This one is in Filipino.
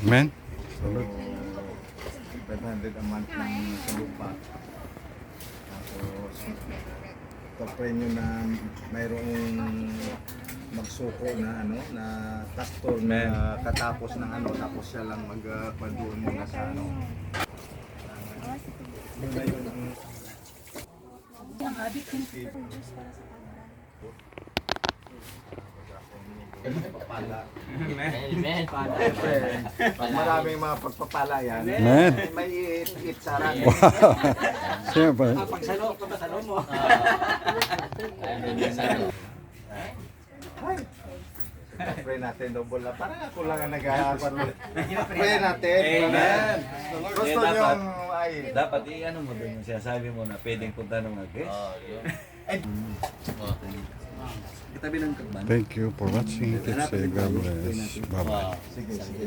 Amen. So, 500 a month ng sa lupa. Tapos, pag-pray nyo na mayroong magsuko na ano na pastor na katapos ng ano tapos siya lang magpanduan muna sa ano. Yun na yun ang pagpapala. Siyempre, pag maraming mga pagpapala yan, Amen. may iit sarang. Siyempre. Pagsalo, kapasalo mo. Pray natin double na. Parang ako lang ang pray natin. Amen. Gusto Eh, nyo dapat. ay Dapat i-ano mo doon yung sinasabi mo na pwedeng punta ng agres. Kitabi ng kagban. Thank you for watching. Let's say God bless. Bye-bye. sige, sige.